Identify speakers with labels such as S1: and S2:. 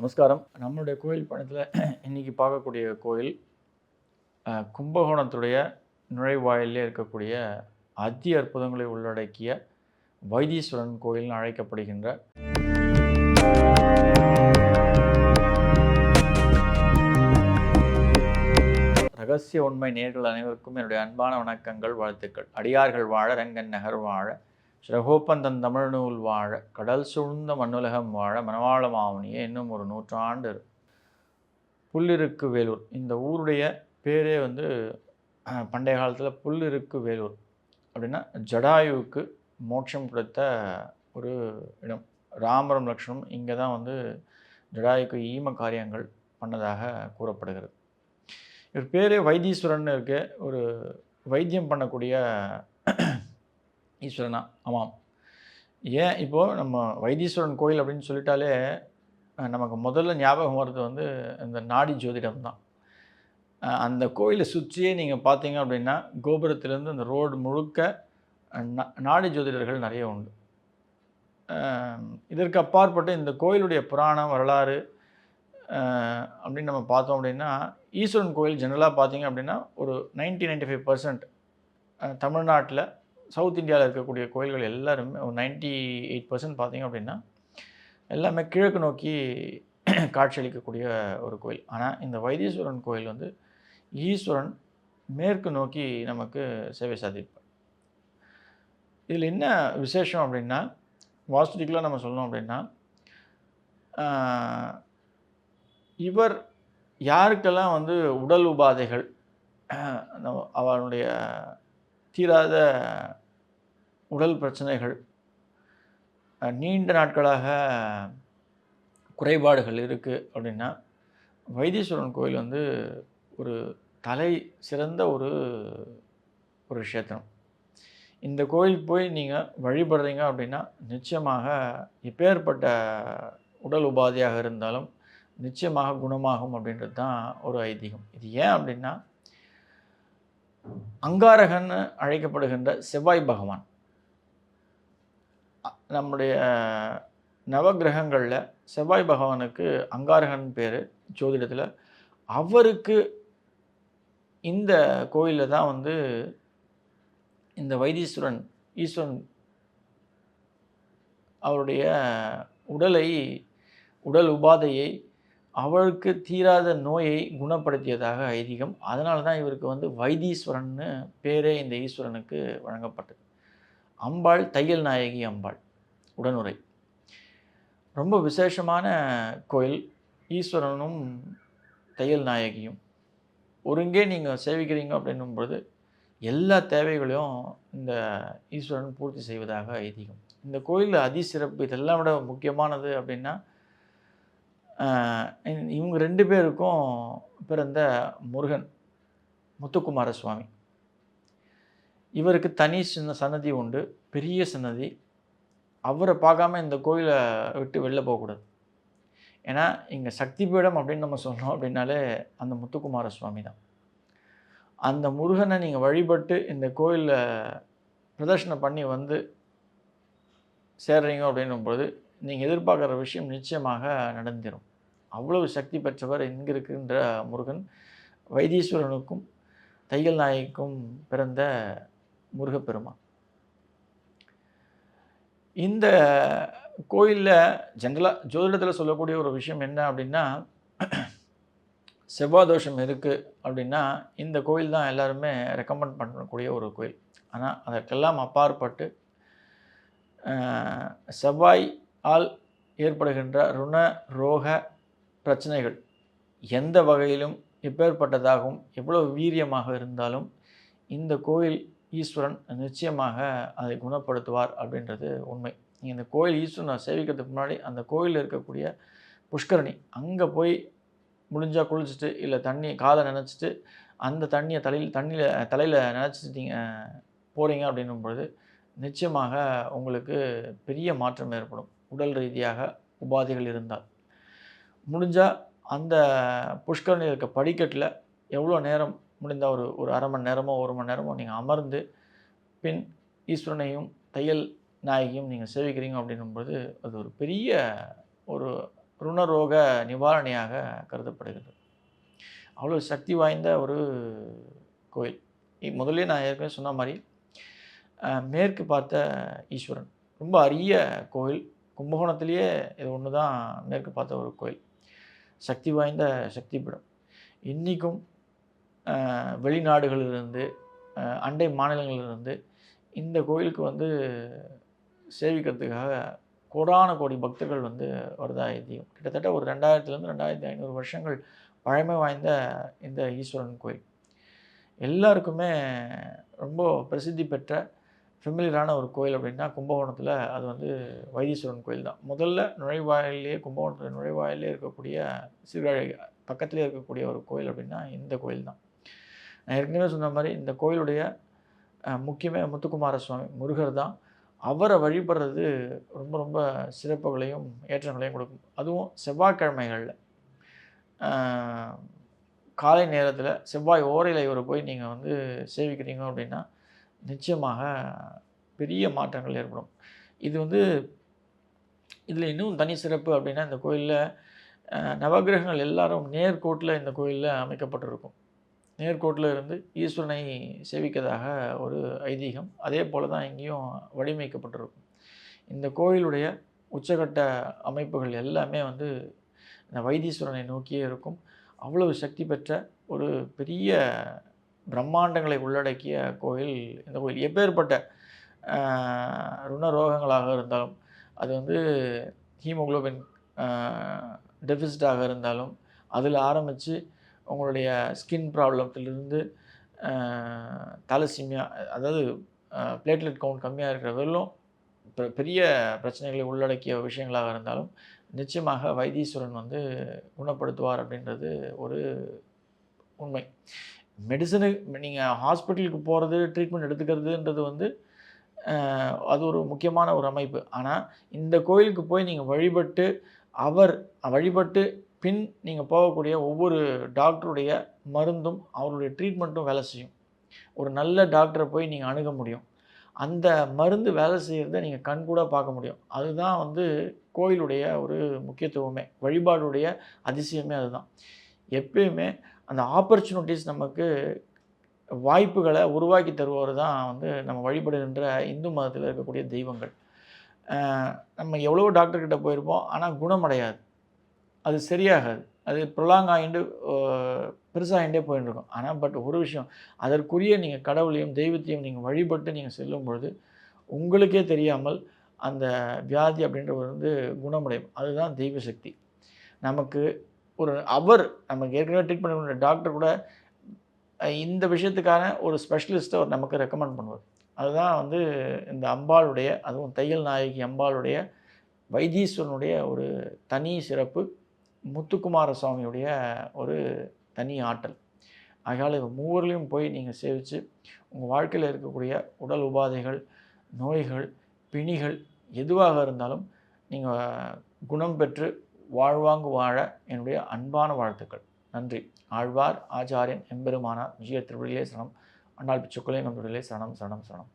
S1: நமஸ்காரம். நம்மளுடைய கோயில் பயணத்தில் இன்றைக்கி பார்க்கக்கூடிய கோயில் கும்பகோணத்துடைய நுழைவாயிலே இருக்கக்கூடிய அதி அற்புதங்களை உள்ளடக்கிய வைத்தீஸ்வரன் கோயில்னு அழைக்கப்படுகின்ற ரகசிய உண்மை நேயர்கள் அனைவருக்கும் என்னுடைய அன்பான வணக்கங்கள், வாழ்த்துக்கள். அடியார்கள் வாழ, ரங்கன் நகர் வாழ, ஸ்ரகோப்பந்தன் தமிழ் நூல் வாழ, கடல் சூழ்ந்த மண்ணுலகம் வாழ, மணவாள மாமுனியே இன்னும் ஒரு நூற்றாண்டு. புல்லிருக்கு வேலூர், இந்த ஊருடைய பேரே பண்டைய காலத்தில் புல்லிருக்கு வேலூர் அப்படின்னா ஜடாயுவுக்கு மோட்சம் கொடுத்த ஒரு இடம். ராமரும் லக்ஷ்மணும் இங்கே தான் ஜடாயுக்கு ஈம காரியங்கள் பண்ணதாக கூறப்படுகிறது. இவர் பேரே வைத்தீஸ்வரன் இருக்கு. ஒரு வைத்தியம் பண்ணக்கூடிய ஈஸ்வரனா? ஆமாம். ஏன் இப்போது நம்ம வைத்தீஸ்வரன் கோயில் அப்படின்னு சொல்லிட்டாலே நமக்கு முதல்ல ஞாபகம் வர்றது இந்த நாடி ஜோதிடம் தான். அந்த கோயிலை சுற்றியே நீங்கள் பார்த்தீங்க அப்படின்னா கோபுரத்திலேருந்து அந்த ரோடு முழுக்க நாடி ஜோதிடர்கள் நிறைய உண்டு. இதற்கு அப்பாற்பட்டு இந்த கோயிலுடைய புராணம் வரலாறு அப்படின்னு நம்ம பார்த்தோம் அப்படின்னா, ஈஸ்வரன் கோயில் ஜெனரலாக பார்த்தீங்க அப்படின்னா ஒரு 90-95% தமிழ்நாட்டில் சவுத் இந்தியாவில் இருக்கக்கூடிய கோயில்கள் எல்லாருமே ஒரு 98% பார்த்தீங்க அப்படின்னா எல்லாமே கிழக்கு நோக்கி காட்சியளிக்கக்கூடிய ஒரு கோயில். ஆனால் இந்த வைத்தீஸ்வரன் கோயில் ஈஸ்வரன் மேற்கு நோக்கி நமக்கு சேவை சாதிப்பார். இதில் என்ன விசேஷம் அப்படின்னா, வாஸ்துதிக்கலாக நம்ம சொல்லணும் அப்படின்னா, இவர் யாருக்கெல்லாம் உடல் உபாதைகள், அவனுடைய தீராத உடல் பிரச்சனைகள், நீண்ட நாட்களாக குறைபாடுகள் இருக்குது அப்படின்னா, வைத்தீஸ்வரன் கோயில் ஒரு தலை சிறந்த ஒரு க்ஷேத்திரம். இந்த கோயில் போய் நீங்கள் வழிபடுறீங்க அப்படின்னா நிச்சயமாக எப்பேற்பட்ட உடல் உபாதையாக இருந்தாலும் நிச்சயமாக குணமாகும் அப்படின்றது தான் ஒரு ஐதீகம். இது ஏன் அப்படின்னா, அங்காரகன் அழைக்கப்படுகின்ற செவ்வாய் பகவான் நம்முடைய நவகிரகங்களில் செவ்வாய் பகவானுக்கு அங்காரகன் பேர் ஜோதிடத்தில். அவருக்கு இந்த கோயிலில் தான் இந்த வைத்தீஸ்வரன் ஈஸ்வரன் அவருடைய உடல் உபாதையை, அவளுக்கு தீராத நோயை குணப்படுத்தியதாக ஐதீகம். அதனால தான் இவருக்கு வைத்தீஸ்வரன்னு பேரே இந்த ஈஸ்வரனுக்கு வழங்கப்பட்டது. அம்பாள் தையல் நாயகி அம்பாள் உடனுரை. ரொம்ப விசேஷமான கோயில். ஈஸ்வரனும் தையல் நாயகியும் ஒருங்கே நீங்கள் சேவிக்கிறீங்க அப்படின்னும் பொழுது எல்லா தேவைகளையும் இந்த ஈஸ்வரன் பூர்த்தி செய்வதாக ஐதீகம். இந்த கோயிலில் அதிசிறப்பு இதெல்லாம் விட முக்கியமானது அப்படின்னா, இவங்க 2 பேருக்கும் பிறந்த முருகன் முத்துக்குமார சுவாமி. இவருக்கு தனி சின்ன சன்னதி உண்டு, பெரிய சன்னதி. அவரை பார்க்காம இந்த கோயிலை விட்டு வெளில போகக்கூடாது. ஏன்னா இங்கே சக்தி பீடம் அப்படின்னு நம்ம சொன்னோம் அப்படின்னாலே அந்த முத்துக்குமார சுவாமி தான். அந்த முருகனை நீங்கள் வழிபட்டு இந்த கோயிலில் பிரதர்ஷனம் பண்ணி சேர்றீங்க அப்படின்னும்போது நீங்கள் எதிர்பார்க்குற விஷயம் நிச்சயமாக நடந்துடும். அவ்வளவு சக்தி பெற்றவர் இங்கே இருக்கின்ற முருகன். வைத்தீஸ்வரனுக்கும் தையல் நாயகிக்கும் பிறந்த முருகப்பெருமான். இந்த கோயிலில் ஜென்ரலாக ஜோதிடத்தில் சொல்லக்கூடிய ஒரு விஷயம் என்ன அப்படின்னா, செவ்வாய் தோஷம் இருக்குது அப்படின்னா இந்த கோயில் தான் எல்லாருமே ரெக்கமெண்ட் பண்ணக்கூடிய ஒரு கோயில். ஆனால் அதற்கெல்லாம் அப்பாற்பட்டு செவ்வாய் ஆல் ஏற்படுகின்ற ருண ரோக பிரச்சனைகள் எந்த வகையிலும் எப்பேற்பட்டதாகவும் எவ்வளவு வீரியமாக இருந்தாலும் இந்த கோயில் ஈஸ்வரன் நிச்சயமாக அதை குணப்படுத்துவார் அப்படின்றது உண்மை. நீங்கள் இந்த கோயில் ஈஸ்வரனை சேவிக்கிறதுக்கு முன்னாடி அந்த கோயிலில் இருக்கக்கூடிய புஷ்கரணி அங்கே போய் முடிஞ்சால் குளிச்சுட்டு, இல்லை தண்ணி காலை நினச்சிட்டு அந்த தண்ணியை தலையில் நினச்சிட்டிங்க போகிறீங்க அப்படின்னும் பொழுது நிச்சயமாக உங்களுக்கு பெரிய மாற்றம் ஏற்படும். உடல் ரீதியாக உபாதைகள் இருந்தால் முடிஞ்சால் அந்த புஷ்கரணியில் இருக்க படிக்கட்டில் எவ்வளோ நேரம் முடிந்தால் ஒரு அரை மணி நேரமோ 1 மணி நேரமோ நீங்கள் அமர்ந்து பின் ஈஸ்வரனையும் தையல் நாயகியும் நீங்கள் சேவிக்கிறீங்க அப்படின்னும்போது அது ஒரு பெரிய ஒரு ருணரோக நிவாரணியாக கருதப்படுகிறது. அவ்வளோ சக்தி வாய்ந்த ஒரு கோயில். முதல்ல நான் ஏற்கனவே சொன்ன மாதிரி மேற்கு பார்த்த ஈஸ்வரன். ரொம்ப அரிய கோயில். கும்பகோணத்திலேயே இது ஒன்று தான் மேற்கு பார்த்த ஒரு கோயில். சக்தி வாய்ந்த சக்தி பீடம். இன்றைக்கும் வெளிநாடுகளிலிருந்து அண்டை மாநிலங்களிலிருந்து இந்த கோயிலுக்கு வந்து சேவிக்கிறதுக்காக கோடான கோடி பக்தர்கள் வந்து வரதா ஐதீகம். கிட்டத்தட்ட ஒரு 2000லேருந்து 2500 வருஷங்கள் பழமை வாய்ந்த இந்த ஈஸ்வரன் கோயில் எல்லாருக்குமே ரொம்ப பிரசித்தி பெற்ற ஃபெமிலியரான ஒரு கோயில் அப்படின்னா கும்பகோணத்தில் அது வந்து வைத்தீஸ்வரன் கோயில் தான். முதல்ல நுழைவாயிலே கும்பகோணத்தில் நுழைவாயிலே இருக்கக்கூடிய சீர்காழி பக்கத்திலே இருக்கக்கூடிய ஒரு கோயில் அப்படின்னா இந்த கோயில் தான். நான் ஏற்கனவே சொன்ன மாதிரி இந்த கோயிலுடைய முக்கியமே முத்துக்குமார சுவாமி முருகர் தான். அவரை வழிபடுறது ரொம்ப ரொம்ப சிறப்புகளையும் ஏற்றங்களையும் கொடுக்கும். அதுவும் செவ்வாய்க்கிழமைகளில் காலை நேரத்தில் செவ்வாய் ஓரையில் இவரை போய் நீங்கள் வந்து சேவிக்கிறீங்க அப்படின்னா நிச்சயமாக பெரிய மாற்றங்கள் ஏற்படும். இது வந்து இதில் இன்னும் தனி சிறப்பு அப்படின்னா இந்த கோயிலில் நவகிரகங்கள் எல்லாரும் நேர்கோட்டில் இந்த கோயிலில் அமைக்கப்பட்டிருக்கும். நேர்கோட்டில் இருந்து ஈஸ்வரனை சேவிக்கதாக ஒரு ஐதீகம். அதே போல் தான் இங்கேயும் வடிவமைக்கப்பட்டிருக்கும். இந்த கோயிலுடைய உச்சகட்ட அமைப்புகள் எல்லாமே வந்து இந்த வைத்தீஸ்வரனை நோக்கியே இருக்கும். அவ்வளவு சக்தி பெற்ற ஒரு பெரிய பிரம்மாண்டங்களை உள்ளடக்கிய கோயில் இந்த கோயில். எப்பேற்பட்ட ருணரோகங்களாக இருந்தாலும், அது வந்து ஹீமோகுளோபின் டெஃபிசிட்டாக இருந்தாலும், அதில் ஆரம்பித்து உங்களுடைய ஸ்கின் ப்ராப்ளத்திலிருந்து தாலசீமியா, அதாவது பிளேட்லெட் கவுண்ட் கம்மியாக இருக்கிற வரலும் பெரிய பிரச்சனைகளை உள்ளடக்கிய விஷயங்களாக இருந்தாலும் நிச்சயமாக வைத்தீஸ்வரன் வந்து குணப்படுத்துவார் அப்படின்றது ஒரு உண்மை. மெடிசனு நீங்கள் ஹாஸ்பிட்டலுக்கு போகிறது, ட்ரீட்மெண்ட் எடுத்துக்கிறதுன்றது வந்து அது ஒரு முக்கியமான ஒரு அமைப்பு. ஆனால் இந்த கோயிலுக்கு போய் நீங்கள் வழிபட்டு பின் நீங்கள் போகக்கூடிய ஒவ்வொரு டாக்டருடைய மருந்தும் அவருடைய ட்ரீட்மெண்ட்டும் வேலை செய்யும். ஒரு நல்ல டாக்டரை போய் நீங்கள் அணுக முடியும். அந்த மருந்து வேலை செய்கிறத நீங்கள் கண்கூட பார்க்க முடியும். அதுதான் வந்து கோயிலுடைய ஒரு முக்கியத்துவமே, வழிபாடுடைய அதிசயமே அதுதான். எப்பயுமே அந்த ஆப்பர்ச்சுனிட்டிஸ் நமக்கு வாய்ப்புகளை உருவாக்கி தருவோர் தான் வந்து நம்ம வழிபடுகின்ற இந்து மதத்தில் இருக்கக்கூடிய தெய்வங்கள். நம்ம எவ்வளோ டாக்டர்கிட்ட போயிருப்போம், ஆனால் குணமடையாது, அது சரியாகாது, அது ப்ரொலாங் ஆகிட்டு பெருசாகிட்டே போயின்னு இருக்கும். ஆனால் ஒரு விஷயம், அதற்குரிய நீங்கள் கடவுளையும் தெய்வத்தையும் நீங்கள் வழிபட்டு நீங்கள் செல்லும் பொழுது உங்களுக்கே தெரியாமல் அந்த வியாதி அப்படின்றது வந்து குணமடையும். அதுதான் தெய்வ சக்தி. நமக்கு நமக்கு ஏற்கனவே ட்ரீட் பண்ண டாக்டர் கூட இந்த விஷயத்துக்கான ஒரு ஸ்பெஷலிஸ்ட்டை அவர் நமக்கு ரெக்கமெண்ட் பண்ணுவார். அதுதான் வந்து இந்த அம்பாளுடைய, அதுவும் தையல் நாயகி அம்பாளுடைய, வைத்தீஸ்வரனுடைய ஒரு தனி சிறப்பு, முத்துக்குமார சுவாமியுடைய ஒரு தனி ஆற்றல். ஆகையால் இவங்க மூவர்களையும் போய் நீங்கள் சேவித்து உங்கள் வாழ்க்கையில் இருக்கக்கூடிய உடல் உபாதைகள், நோய்கள், பிணிகள் எதுவாக இருந்தாலும் நீங்கள் குணம் பெற்று வாழ்வாங்கு வாழ என்னுடைய அன்பான வாழ்த்துக்கள். நன்றி. ஆழ்வார் ஆச்சாரியன் எம்பெருமானார் ஜீய திருவடிகளே சரணம். அண்ணாள் பிச்சுக்களே நம் திருவடிகளே சரணம் சரணம் சரணம்.